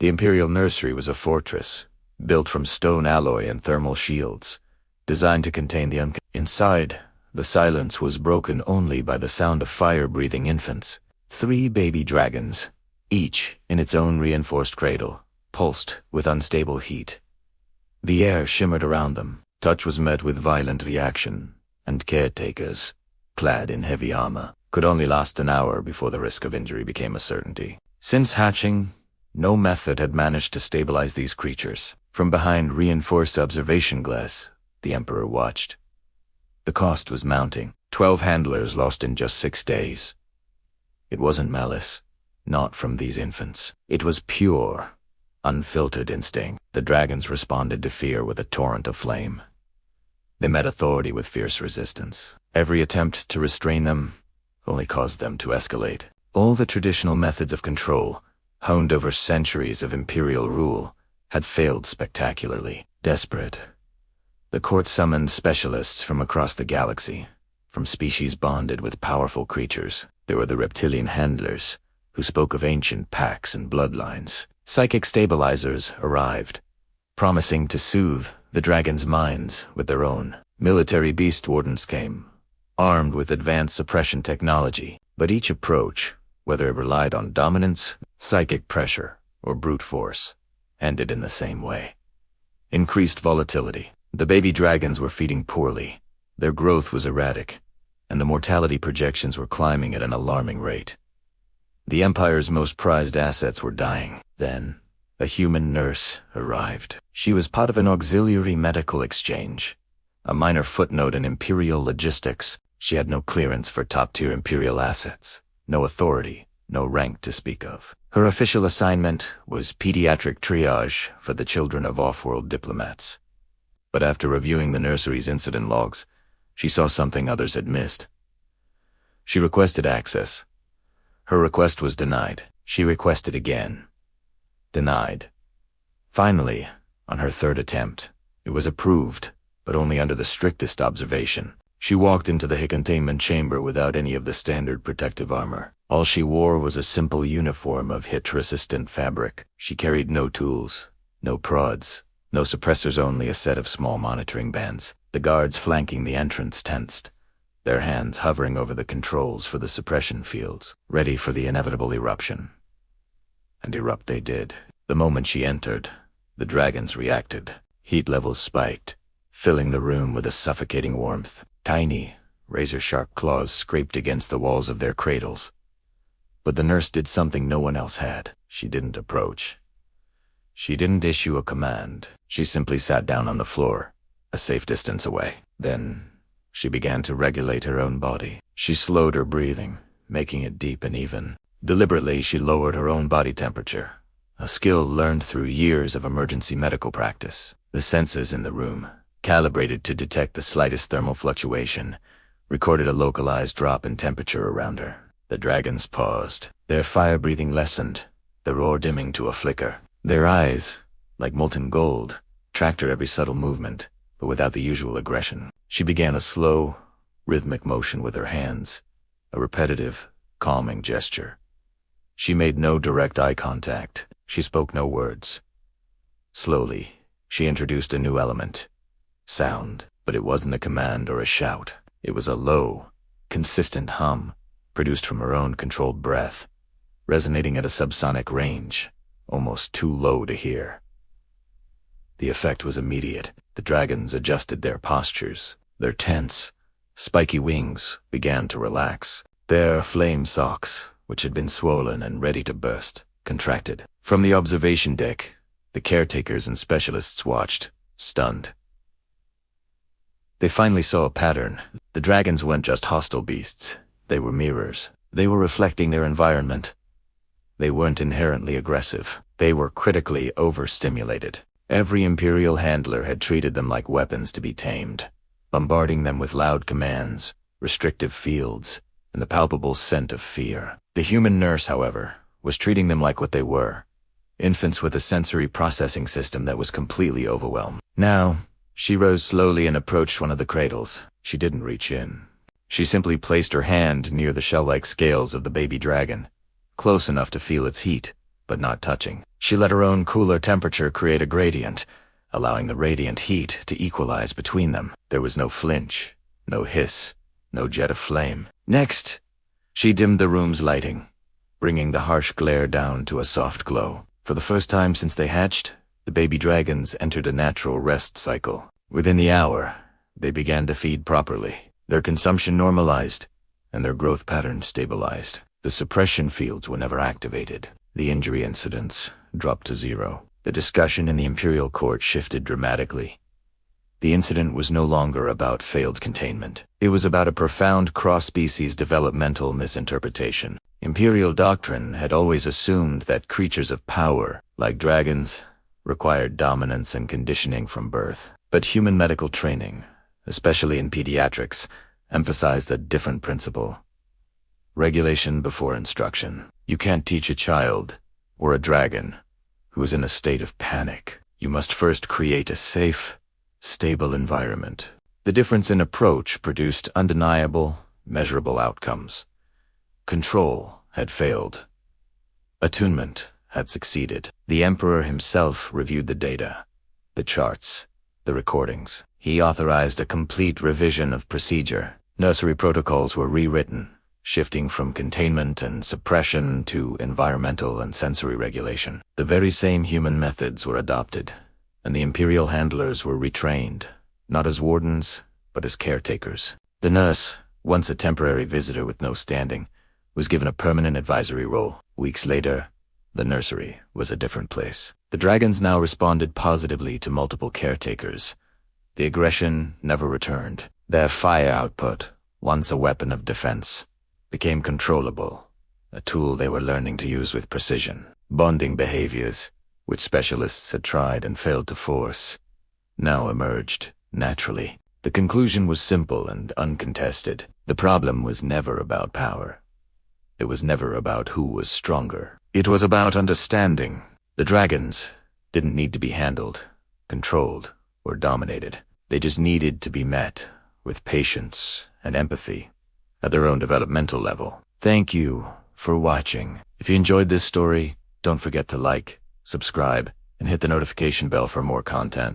The Imperial Nursery was a fortress, built from stone alloy and thermal shields, designed to contain the Inside, the silence was broken only by the sound of fire-breathing infants. 3 baby dragons, each in its own reinforced cradle, pulsed with unstable heat. The air shimmered around them. Touch was met with violent reaction, and caretakers, clad in heavy armor, could only last an hour before the risk of injury became a certainty. Since hatching, no method had managed to stabilize these creatures. From behind reinforced observation glass, the Emperor watched. The cost was mounting. 12 handlers lost in just 6 days. It wasn't malice, not from these infants. It was pure, unfiltered instinct. The dragons responded to fear with a torrent of flame. They met authority with fierce resistance. Every attempt to restrain them only caused them to escalate. All the traditional methods of control, honed over centuries of imperial rule, had failed spectacularly. Desperate, the court summoned specialists from across the galaxy, from species bonded with powerful creatures. There were the reptilian handlers, who spoke of ancient pacts and bloodlines. Psychic stabilizers arrived, promising to soothe the dragons' minds with their own. Military beast wardens came, armed with advanced suppression technology. But each approach, whether it relied on dominance, psychic pressure, or brute force, ended in the same way. Increased volatility. The baby dragons were feeding poorly. Their growth was erratic, and the mortality projections were climbing at an alarming rate. The Empire's most prized assets were dying. Then, a human nurse arrived. She was part of an auxiliary medical exchange, a minor footnote in Imperial logistics. She had no clearance for top-tier Imperial assets, no authority, no rank to speak of. Her official assignment was pediatric triage for the children of off-world diplomats. But after reviewing the nursery's incident logs, she saw something others had missed. She requested access. Her request was denied. She requested again. Denied. Finally, on her 3rd attempt, it was approved, but only under the strictest observation. She walked into the containment chamber without any of the standard protective armor. All she wore was a simple uniform of hit-resistant fabric. She carried no tools, no prods, no suppressors, only a set of small monitoring bands. The guards flanking the entrance tensed, their hands hovering over the controls for the suppression fields, ready for the inevitable eruption. And erupt they did. The moment she entered, the dragons reacted. Heat levels spiked, filling the room with a suffocating warmth. Tiny, razor-sharp claws scraped against the walls of their cradles. But the nurse did something no one else had. She didn't approach. She didn't issue a command. She simply sat down on the floor, a safe distance away. Then, she began to regulate her own body. She slowed her breathing, making it deep and even. Deliberately, she lowered her own body temperature, a skill learned through years of emergency medical practice. The sensors in the room, calibrated to detect the slightest thermal fluctuation, recorded a localized drop in temperature around her. The dragons paused. Their fire-breathing lessened, the roar dimming to a flicker. Their eyes, like molten gold, tracked her every subtle movement, but without the usual aggression. She began a slow, rhythmic motion with her hands, a repetitive, calming gesture. She made no direct eye contact. She spoke no words. Slowly, she introduced a new element. Sound. But it wasn't a command or a shout. It was a low, consistent hum, produced from her own controlled breath, resonating at a subsonic range, almost too low to hear. The effect was immediate. The dragons adjusted their postures. Their tense, spiky wings began to relax. Their flame socks, which had been swollen and ready to burst, contracted. From the observation deck, the caretakers and specialists watched, stunned. They finally saw a pattern. The dragons weren't just hostile beasts. They were mirrors. They were reflecting their environment. They weren't inherently aggressive. They were critically overstimulated. Every Imperial handler had treated them like weapons to be tamed, bombarding them with loud commands, restrictive fields, and the palpable scent of fear. The human nurse, however, was treating them like what they were, infants with a sensory processing system that was completely overwhelmed. Now, she rose slowly and approached one of the cradles. She didn't reach in. She simply placed her hand near the shell-like scales of the baby dragon, close enough to feel its heat, but not touching. She let her own cooler temperature create a gradient, allowing the radiant heat to equalize between them. There was no flinch, no hiss, no jet of flame. Next, she dimmed the room's lighting, bringing the harsh glare down to a soft glow. For the first time since they hatched, the baby dragons entered a natural rest cycle. Within the hour, they began to feed properly. Their consumption normalized, and their growth pattern stabilized. The suppression fields were never activated. The injury incidents dropped to zero. The discussion in the Imperial Court shifted dramatically. The incident was no longer about failed containment. It was about a profound cross-species developmental misinterpretation. Imperial doctrine had always assumed that creatures of power, like dragons, required dominance and conditioning from birth. But human medical training, especially in pediatrics, emphasized a different principle: regulation before instruction. You can't teach a child, or a dragon, who is in a state of panic. You must first create a safe, stable environment. The difference in approach produced undeniable, measurable outcomes. Control had failed. Attunement had succeeded. The Emperor himself reviewed the data, the charts, the recordings. He authorized a complete revision of procedure. Nursery protocols were rewritten, shifting from containment and suppression to environmental and sensory regulation. The very same human methods were adopted, and the Imperial handlers were retrained, not as wardens, but as caretakers. The nurse, once a temporary visitor with no standing, was given a permanent advisory role. Weeks later, the nursery was a different place. The dragons now responded positively to multiple caretakers. The aggression never returned. Their fire output, once a weapon of defense, became controllable, a tool they were learning to use with precision. Bonding behaviors, which specialists had tried and failed to force, now emerged naturally. The conclusion was simple and uncontested. The problem was never about power. It was never about who was stronger. It was about understanding. The dragons didn't need to be handled, controlled, or dominated. They just needed to be met with patience and empathy at their own developmental level. Thank you for watching. If you enjoyed this story, don't forget to like, subscribe, and hit the notification bell for more content.